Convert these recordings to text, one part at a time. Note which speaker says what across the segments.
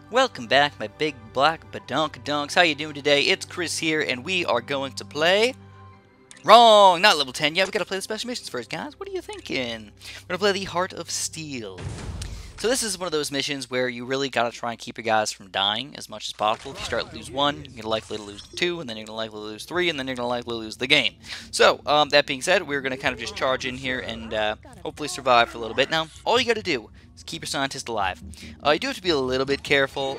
Speaker 1: Welcome back, my big black badonkadonks. How you doing today? It's Chris here, and we are going to play... Wrong! Not level 10 yet. We gotta play the special missions first, guys. What are you thinking? We're gonna play the Heart of Steel. So this is one of those missions where you really gotta try and keep your guys from dying as much as possible. If you start to lose one, you're likely to lose two, and then you're gonna likely lose three, and then you're gonna likely lose the game. So, that being said, we're gonna kind of just charge in here and hopefully survive for a little bit. Now, all you gotta do is keep your scientist alive. You do have to be a little bit careful.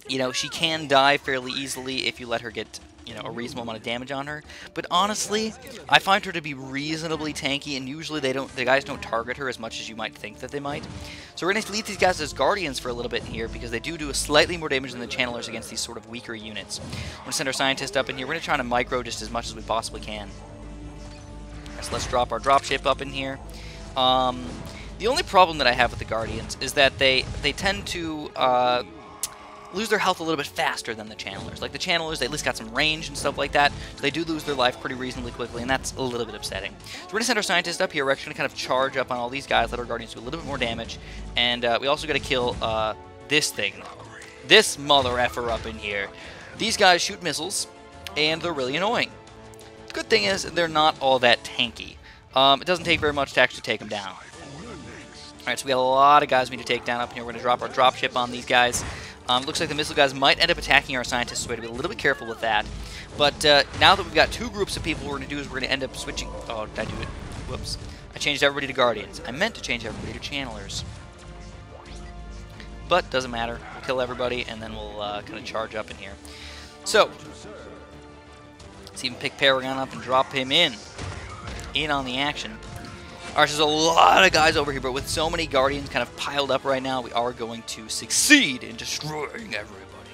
Speaker 1: You know, she can die fairly easily if you let her get, you know, a reasonable amount of damage on her. But honestly, I find her to be reasonably tanky, and usually the guys don't target her as much as you might think that they might. So we're going to leave these guys as guardians for a little bit in here, because they do a slightly more damage than the channelers against these sort of weaker units. We're going to send our scientist up in here. We're going to try to micro just as much as we possibly can. Right, so let's drop our dropship up in here. The only problem that I have with the guardians is that they tend to... lose their health a little bit faster than the channelers. Like the channelers, they at least got some range and stuff like that, so they do lose their life pretty reasonably quickly, and that's a little bit upsetting. So we're going to send our scientist up here. We're actually going to kind of charge up on all these guys, let our guardians do a little bit more damage, and we also got to kill this thing. This mother effer up in here. These guys shoot missiles, and they're really annoying. The good thing is, they're not all that tanky. It doesn't take very much to actually take them down. Alright, so we got a lot of guys we need to take down up in here. We're going to drop our dropship on these guys. Looks like the missile guys might end up attacking our scientists, so we have to be a little bit careful with that. But now that we've got two groups of people, what we're going to do is we're going to end up switching... Oh, did I do it? Whoops. I changed everybody to guardians. I meant to change everybody to channelers. But, doesn't matter. We'll kill everybody, and then we'll kind of charge up in here. So, let's even pick Paragon up and drop him in on the action. Alright, there's a lot of guys over here, but with so many Guardians kind of piled up right now, we are going to succeed in destroying everybody.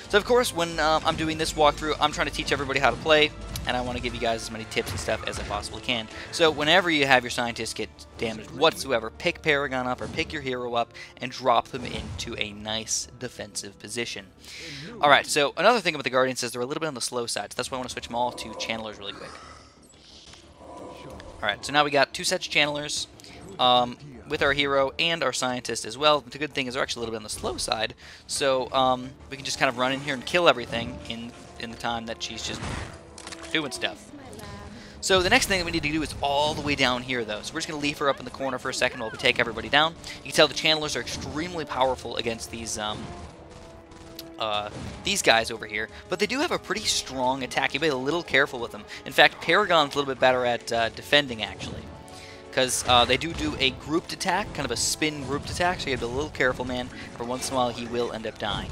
Speaker 1: So, of course, when I'm doing this walkthrough, I'm trying to teach everybody how to play, and I want to give you guys as many tips and stuff as I possibly can. So, whenever you have your scientists get damaged whatsoever, pick Paragon up or pick your hero up and drop them into a nice defensive position. Alright, so another thing about the Guardians is they're a little bit on the slow side, so that's why I want to switch them all to Channelers really quick. Alright, so now we got two sets of channelers with our hero and our scientist as well. The good thing is they're actually a little bit on the slow side, so we can just kind of run in here and kill everything in the time that she's just doing stuff. So the next thing that we need to do is all the way down here, though. So we're just going to leave her up in the corner for a second while we take everybody down. You can tell the channelers are extremely powerful against these guys over here, but they do have a pretty strong attack. You gotta be a little careful with them. In fact, Paragon's a little bit better at defending, actually, because they do a grouped attack, kind of a spin grouped attack, so you have to be a little careful, man. For once in a while, he will end up dying.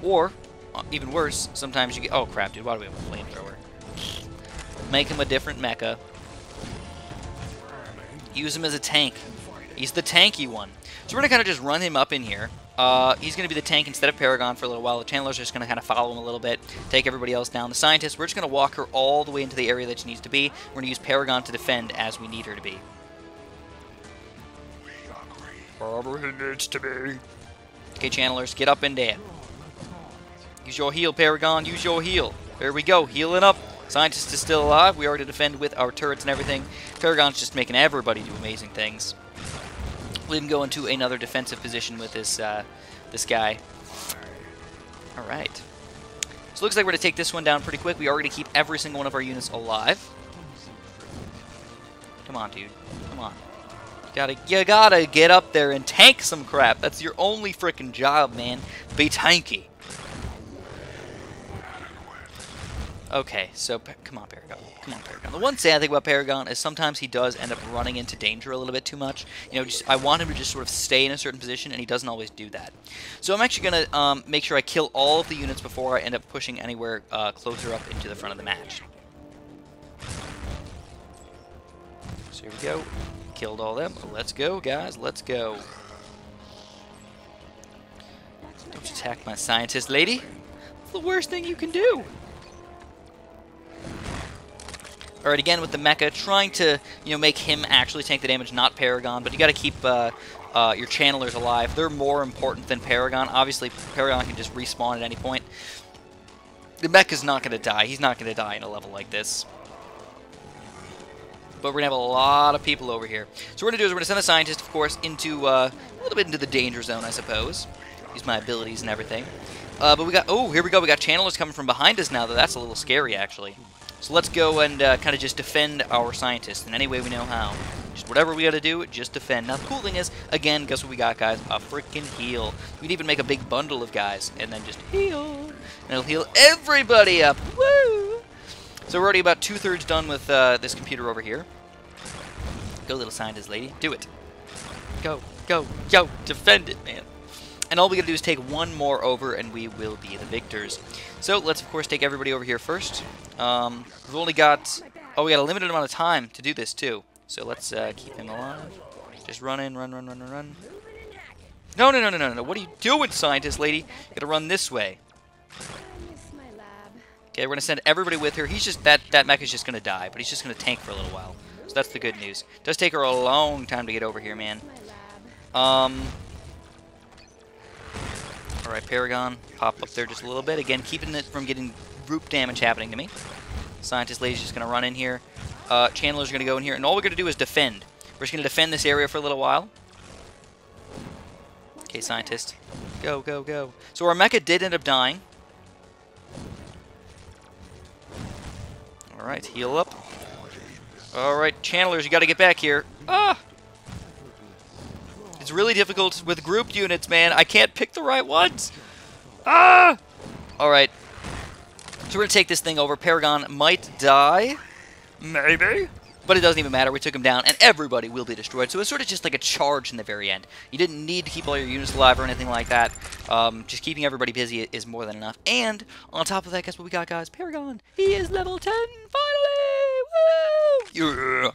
Speaker 1: Or, even worse, sometimes you get... Oh, crap, dude, why do we have a flamethrower? Make him a different mecha. Use him as a tank. He's the tanky one. So we're going to kind of just run him up in here. He's going to be the tank instead of Paragon for a little while. The channelers are just going to kind of follow him a little bit, take everybody else down. The scientist, we're just going to walk her all the way into the area that she needs to be. We're going to use Paragon to defend as we need her to be. Wherever he needs to be. Okay, channelers, get up in there. Use your heal, Paragon. Use your heal. There we go. Healing up. Scientist is still alive. We are to defend with our turrets and everything. Paragon's just making everybody do amazing things. We'll even go into another defensive position with this this guy. Alright. So it looks like we're going to take this one down pretty quick. We are going to keep every single one of our units alive. Come on, dude. Come on. You gotta get up there and tank some crap. That's your only freaking job, man. Be tanky. Okay, so come on, Paragon. Come on, Paragon. The one sad thing about Paragon is sometimes he does end up running into danger a little bit too much. You know, I want him to just sort of stay in a certain position, and he doesn't always do that. So I'm actually going to make sure I kill all of the units before I end up pushing anywhere closer up into the front of the match. So here we go. Killed all them. Let's go, guys. Let's go. Don't attack my scientist, lady. It's the worst thing you can do. Alright, again with the mecha, trying to, you know, make him actually tank the damage, not Paragon, but you gotta keep your channelers alive. They're more important than Paragon. Obviously, Paragon can just respawn at any point. The mecha's not gonna die. He's not gonna die in a level like this. but we're going to have a lot of people over here. So what we're going to do is we're going to send the scientist, of course, into a little bit into the danger zone, I suppose. Use my abilities and everything. But we got, oh, here we go. We got channelers coming from behind us now, though. That's a little scary, actually. So let's go and kind of just defend our scientist in any way we know how. Just whatever we got to do, just defend. Now, the cool thing is, again, guess what we got, guys? A freaking heal. We'd even make a big bundle of guys and then just heal. And it'll heal everybody up. Woo! So we're already about 2/3 done with this computer over here. Go, little scientist lady. Do it. Go, go, go. Defend it, man. And all we got to do is take one more over, and we will be the victors. So let's, of course, take everybody over here first. We've only got... Oh, we got a limited amount of time to do this, too. So let's keep him alive. Just run in, run, run, run, run, run. No, no, no, no, no, no. What are you doing, scientist lady? You got to run this way. Okay, we're going to send everybody with her. He's just... That mech is just going to die, but he's just going to tank for a little while. So that's the good news. It does take her a long time to get over here, man. Alright, Paragon, pop up there just a little bit. Again, keeping it from getting group damage happening to me. Scientist Lady's just going to run in here. Chandler's going to go in here. And all we're going to do is defend. We're just going to defend this area for a little while. Okay, Scientist. Go, go, go. So our mecha did end up dying. Alright, heal up. Alright, Channelers, you got to get back here. Ah! It's really difficult with grouped units, man. I can't pick the right ones. Ah! Alright. So we're going to take this thing over. Paragon might die. Maybe. But it doesn't even matter. We took him down, and everybody will be destroyed. So it's sort of just like a charge in the very end. You didn't need to keep all your units alive or anything like that. Just keeping everybody busy is more than enough. And on top of that, guess what we got, guys? Paragon. He is level 10, finally! Woo! Yeah!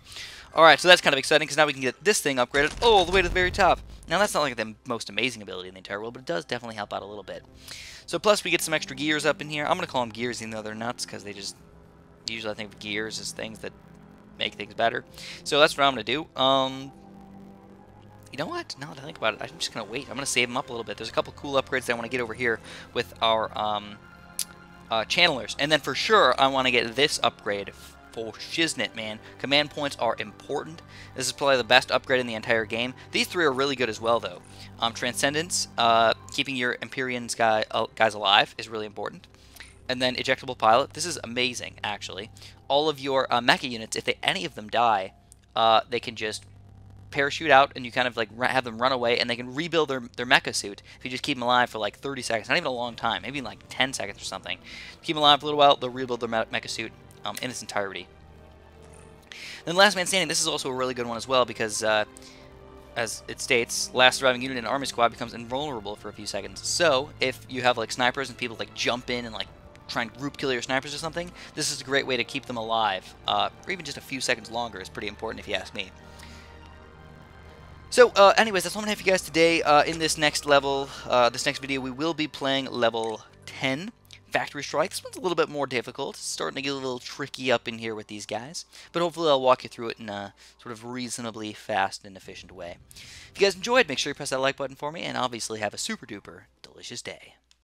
Speaker 1: Alright, so that's kind of exciting, because now we can get this thing upgraded all the way to the very top. Now, that's not like the most amazing ability in the entire world, but it does definitely help out a little bit. So, plus we get some extra gears up in here. I'm going to call them gears, even though they're nuts, because they just... Usually I think of gears as things that make things better. So that's what I'm going to do. You know what? Now that I think about it, I'm just going to wait. I'm going to save them up a little bit. There's a couple cool upgrades that I want to get over here with our channelers. And then for sure, I want to get this upgrade for shiznit, man. Command points are important. This is probably the best upgrade in the entire game. These three are really good as well, though. Transcendence, keeping your Empyrean guys alive is really important. And then ejectable pilot. This is amazing, actually. All of your mecha units, if any of them die, they can just parachute out, and you kind of like have them run away, and they can rebuild their mecha suit if you just keep them alive for like 30 seconds. Not even a long time, maybe like 10 seconds or something. Keep them alive for a little while, they'll rebuild their mecha suit in its entirety. Then Last Man Standing. This is also a really good one as well, because as it states, last surviving unit in an army squad becomes invulnerable for a few seconds. So if you have like snipers and people like jump in and like try and group kill your snipers or something, this is a great way to keep them alive. Or even just a few seconds longer is pretty important if you ask me. So, anyways, that's all I'm going to have for you guys today. In this next level, this next video, we will be playing level 10, Factory Strike. This one's a little bit more difficult. It's starting to get a little tricky up in here with these guys. But hopefully I'll walk you through it in a sort of reasonably fast and efficient way. If you guys enjoyed, make sure you press that like button for me, and obviously have a super duper delicious day.